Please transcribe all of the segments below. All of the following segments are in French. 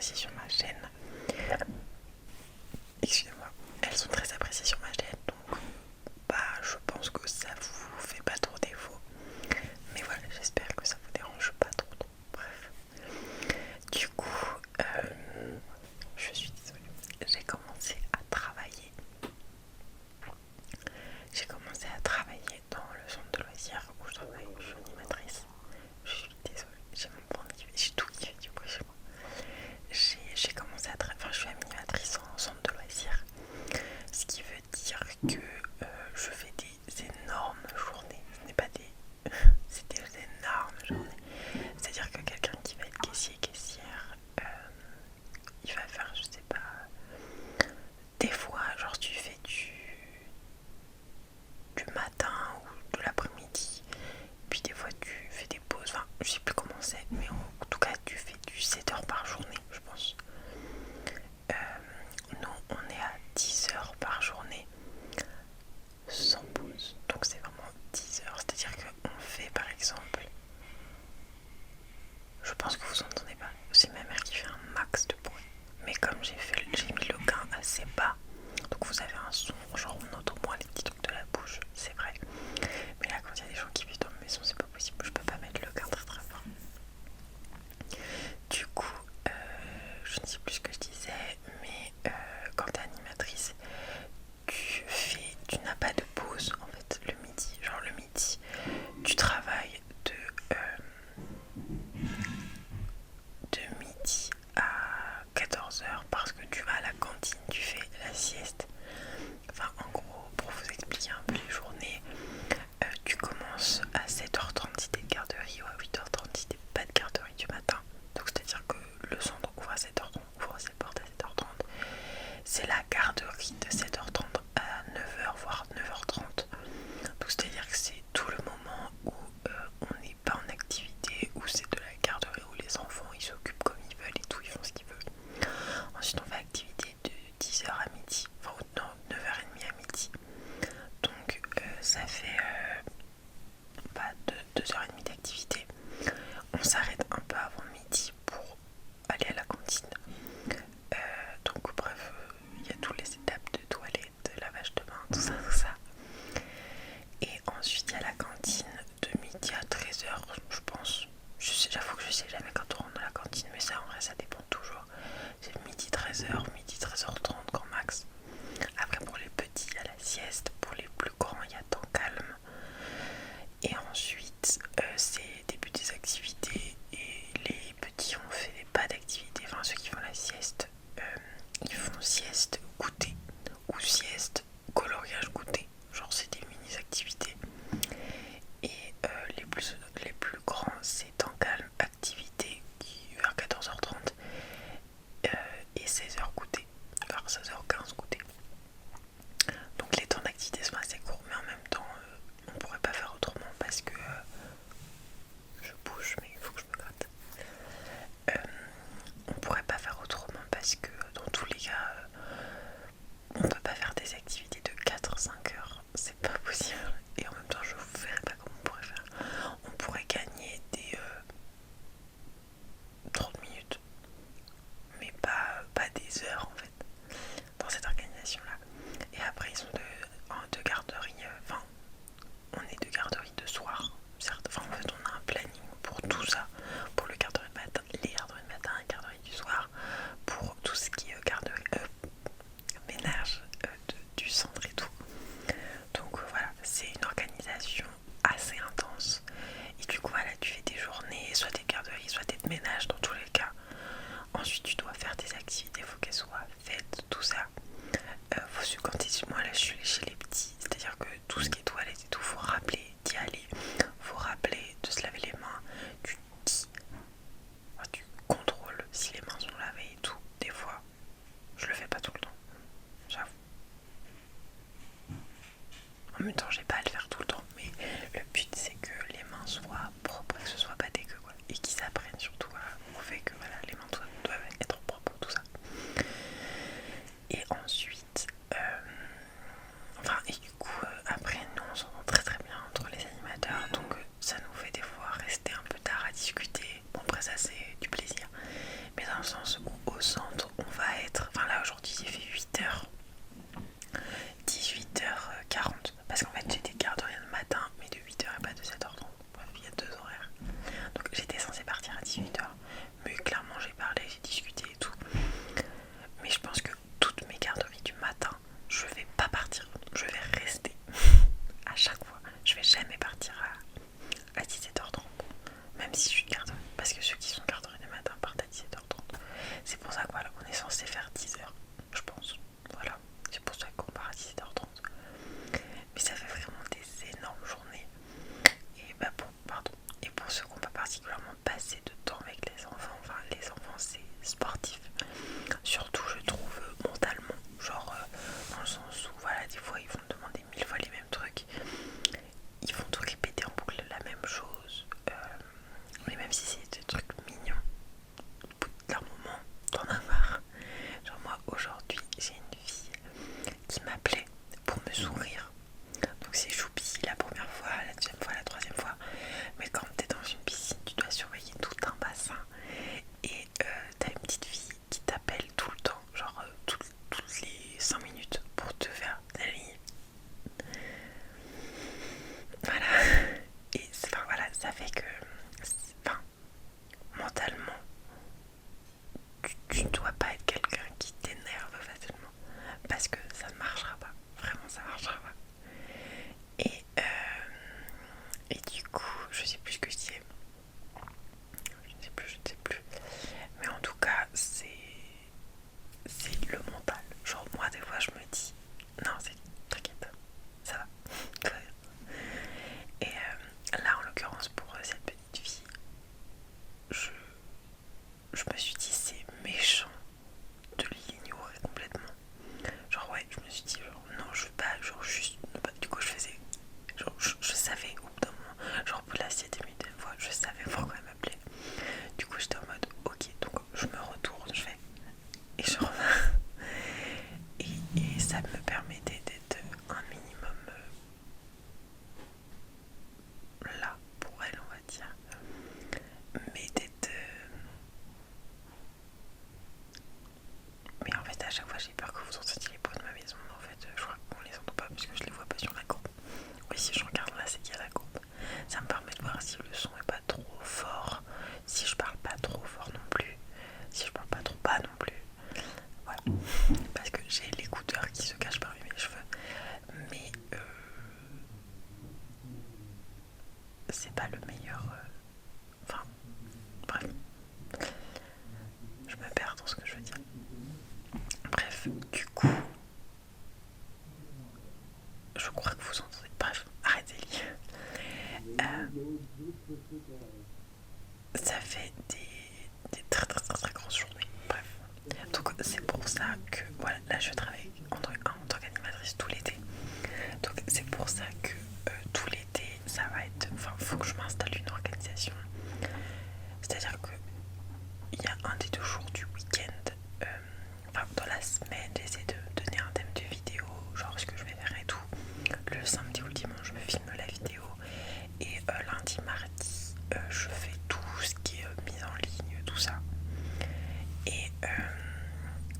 appréciées sur ma chaîne. Excusez-moi, elles sont très appréciées sur ma chaîne, donc je pense que ça vous fait pas trop défaut. Mais voilà, j'espère que ça vous dérange pas trop. Bref. Du coup, je suis désolée. J'ai commencé à travailler. Dans le centre de loisirs où je travaille. Je suis animatrice. Je suis désolée, j'ai mon point de vue. J'ai tout kiffé du coup chez moi. J'ai commencé à travailler. Enfin, je suis animatrice en centre de loisirs. Ce qui veut dire que je fais des énormes journées. Ce n'est pas des. C'est des énormes journées. C'est-à-dire que quelqu'un qui va être caissier, caissière, il va faire, je sais pas, des fois, genre tu fais du matin ou de l'après-midi, puis des fois tu fais des pauses, enfin je sais plus comment c'est, mais en tout cas tu fais du 7 heures par journée, je pense. Nous on est à 10 heures par journée sans pause, donc c'est vraiment 10 heures, c'est-à-dire qu'on fait par exemple, je pense que vous entendez pas, c'est ma mère qui fait un max de bruit, mais comme j'ai mis le gain assez bas, donc vous avez un son, genre on entend moins les petits trucs de la bouche, c'est vrai. Mais là quand il y a des gens qui vivent dans ma maison, c'est pas possible, je peux pas mettre le gain très très fort. Du coup, je ne sais plus ce que je disais, mais quand t'es animatrice, tu n'as pas de pause en fait le midi. Genre le midi, tu travailles de midi à 14 heures parce que tu vas à la cantine, tu fais la sieste. Enfin, en gros, pour vous expliquer un peu les journées, tu commences à 7h30 si t'es de garderie ou à 8h30 si t'es pas de garderie du matin. Donc, c'est-à-dire que le centre ouvre à 7h30, ouvre ses portes à 7h30. C'est la garderie de 7h30 à 9h, voire 9h30. Donc, c'est-à-dire que c'est tout le moment où on n'est pas en activité, où c'est de la garderie où les enfants ils s'occupent comme ils veulent et tout, ils font ce qu'ils veulent. Ensuite, on fait activité de 10h à midi, enfin non, 9h30 à midi. Donc ça fait 2h30 d'activité. On s'arrête un peu avant midi pour aller à la cantine. Donc bref, il y a toutes les étapes de toilette, de lavage de main, tout ça, tout ça. Et ensuite il y a la cantine de midi à 13h, je pense. J'avoue que je sais jamais quand on rentre dans la cantine, mais ça en vrai ça dépend toujours. C'est midi 13h, midi 13h30 grand max. Après pour les petits il y a la sieste, pour les plus grands il y a temps calme. Et ensuite c'est début des activités et les petits ont fait pas d'activité, enfin ceux qui font la sieste, ils font sieste goûter ou sieste coloriage goûter, genre c'est des mini activités. Et les plus grands c'est temps calme activité qui vers 14h30 et 16h goûter, vers 16h15 goûter. Donc les temps d'activité sont assez courts, mais en même temps on pourrait pas faire autrement parce que je bouge, mais il faut que je me gratte. On pourrait pas faire autrement parce que dans tous les cas on peut pas faire des activités de 4-5 heures, c'est pas possible. Et en même temps je vous verrai pas comment on pourrait faire. On pourrait gagner des 30 minutes, mais pas des heures en fait dans cette organisation là. Et après ils sont de garderie, enfin on est de garderie de soir, certes, enfin en fait on a un planning pour tout ça, pour le garderie de matin, les garderies de matin et garderie du soir, pour tout ce qui est garderie, ménage du centre et tout. Donc voilà, c'est une organisation assez intense. Et du coup voilà, tu fais des journées, soit t'es de garderie, soit t'es de ménage dans tous les cas. Ensuite tu dois faire des activités, il faut qu'elles soient faites, tout ça. Quand moi là je suis chez les petits, c'est-à-dire que tout ce qui est toilette et tout, faut rappeler d'y aller, faut rappeler de se laver les mains, tu contrôles si les mains sont lavées et tout. Des fois, je le fais pas tout le temps, j'avoue. En même temps, j'ai pas à le faire tout le temps, mais le but c'est que les mains soient propres et que ce soit pas dégueu, quoi. Et qu'ils apprennent surtout au fait que voilà, les mains doivent être propres, tout ça. Et ensuite, et du coup, après, nous on s'entend très très bien entre les animateurs, donc ça nous fait des fois rester un peu tard à discuter. Bon, après, ça c'est du plaisir, mais dans le sens où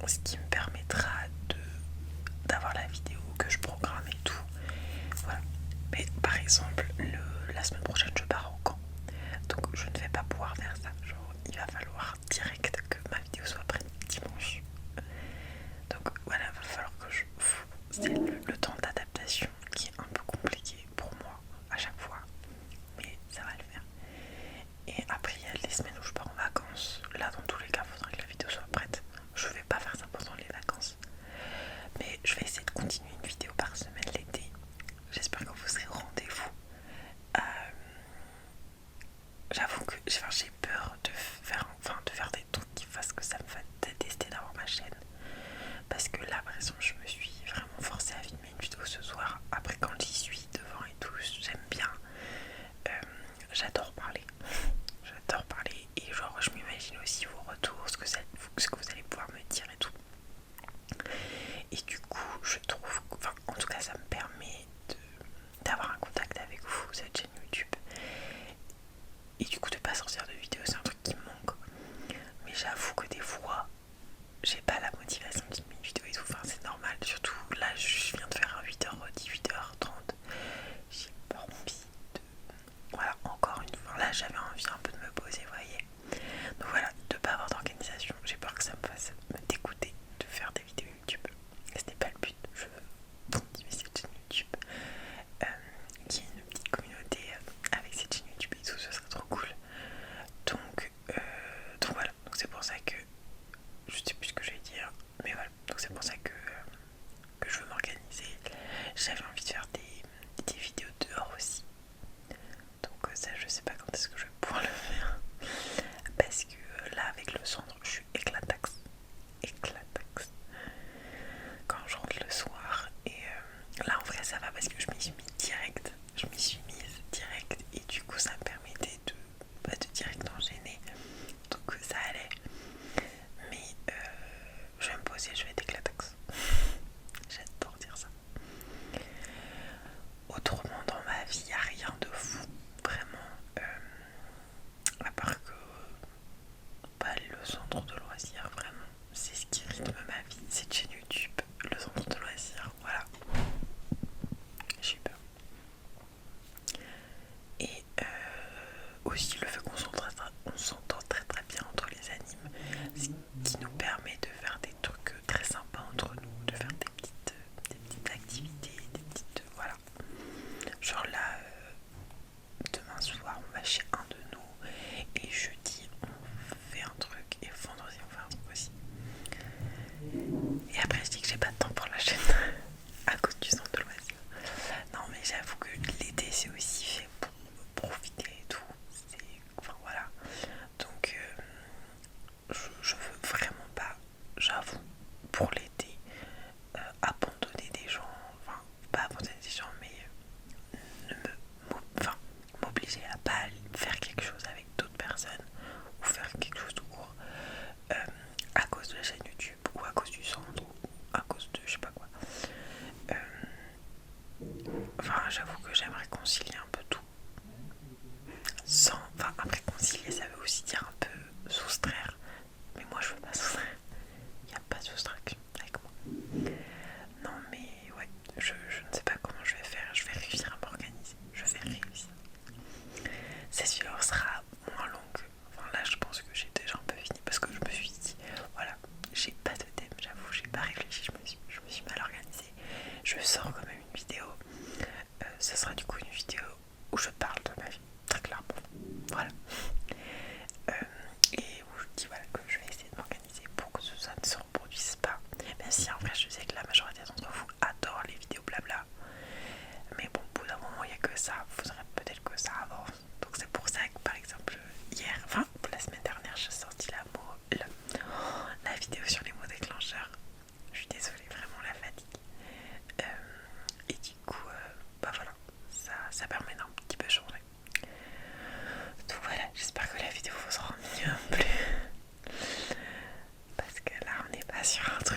ce qui me permettra d'avoir la vidéo que je programme et tout. Voilà. Mais par exemple, la semaine prochaine, je pars en camp. Donc je ne vais pas pouvoir faire ça. Genre, il va falloir direct que ma vidéo soit prête dimanche. Donc voilà, il va falloir que c'est le temps d'adaptation qui est un peu compliqué pour moi à chaque fois. Mais ça va le faire. Et après, il y a les semaines où je pars en vacances. Là, dans tous les cas, il faudra que la vidéo soit prête. Je vais pas faire ça pendant les vacances. Mais je vais essayer de continuer une vidéo par semaine l'été. J'espère que vous serez au rendez-vous. J'avoue que j'ai peur de faire des trucs qui fassent que ça me fasse détester d'avoir ma chaîne. Parce que là, par exemple, je me suis vraiment forcée à filmer une vidéo ce soir. Après, quand j'y suis devant et tout, j'aime bien. J'adore parler. J'adore parler. Et genre, je m'imagine aussi vos retours, ce que vous allez pouvoir me dire et tout. Et du coup, je trouve, en tout cas, ça me permet d'avoir un contact avec vous, cette chaîne YouTube. Et du coup, de pas sortir de vidéo, c'est un truc qui me manque. Mais j'avoue que des fois, j'ai pas la motivation de filmer une vidéo et tout. Enfin, c'est normal. Surtout là, je viens de faire un 8h, 18h30. J'ai pas envie de. Voilà, encore une fois. Là, j'avais envie un peu de me poser, vous voyez. Donc voilà, de pas avoir d'organisation. J'ai peur que ça me fasse me dégoûter de faire des vidéos YouTube. Et ce n'est pas le but. Je veux continuer cette chaîne YouTube. Qui est une petite communauté avec cette chaîne YouTube et tout, ce serait trop cool. Donc voilà, donc c'est pour ça que je sais plus ce que je vais dire, mais voilà, donc c'est pour ça que je veux m'organiser. J'avais envie de faire des vidéos dehors aussi, donc ça je sais pas quand est-ce que je vais pouvoir le faire, parce que là avec le centre je suis éclataxe quand je rentre le soir. Et là en vrai ça va parce que je m'y suis mise direct, et du coup ça me permettait de direct enchaîner, donc ça allait. Mais je vais me poser, je vais être éclataxe. J'adore dire ça. Autrement dans ma vie il n'y a rien de fou, vraiment, à part que le centre de loisirs, vraiment c'est ce qui rythme ma vie, cette chaîne YouTube, le centre de loisirs, voilà. J'ai eu peur. Et aussi le fait qu'on s'entend très très bien entre les animes, ce qui nous permet de faire des trucs très sympas entre nous, de faire des petites activités, des petites voilà. Genre là, demain soir on va chez un de nous, et jeudi on fait un truc, et vendredi on fait un truc aussi. Et après je dis que j'ai pas de temps pour la chaîne à cause du centre de loisirs. Non mais j'avoue que l'été c'est aussi fait pour profiter et tout. Voilà. Donc je veux vraiment pas, j'avoue, pour l'été, abandonner des gens, enfin pas abandonner des gens, mais m'obliger à pas aller faire quelque chose avec d'autres personnes ou faire quelque chose tout court à cause de la chaîne YouTube ou à cause du centre ou à cause de je sais pas quoi. J'avoue que j'aimerais concilier un peu tout. Après concilier ça veut aussi dire un peu soustraire. Mais moi je veux pas soustraire. Il n'y a pas de soustraction avec moi. Non mais ouais, je ne sais pas comment je vais faire. Je vais réussir à m'organiser. Je vais réussir. Cette vidéo sera moins longue. Là je pense que j'ai déjà un peu fini parce que je me suis dit, voilà, j'ai pas de thème, j'avoue, j'ai pas réfléchi, je me suis mal organisée. Je sors quand même une vidéo. Ce sera du coup une vidéo où je parle de ma vie, très clairement. Voilà. Et où je dis voilà, que je vais essayer de m'organiser pour que ça ne se reproduise pas. Même si en vrai je sais que la majorité d'entre vous adorent les vidéos blabla. Mais bon, au bout d'un moment il n'y a que ça, il faudrait peut-être que ça avance. Donc c'est pour ça que par exemple hier, la semaine dernière, j'ai sorti la vidéo sur les mots déclencheurs. Je suis désolée, vraiment la fatigue. Et du coup, voilà, ça permet d'un petit peu changer. Donc voilà, j'espère que la vidéo vous aura mieux plu. Parce que là, on n'est pas sur un truc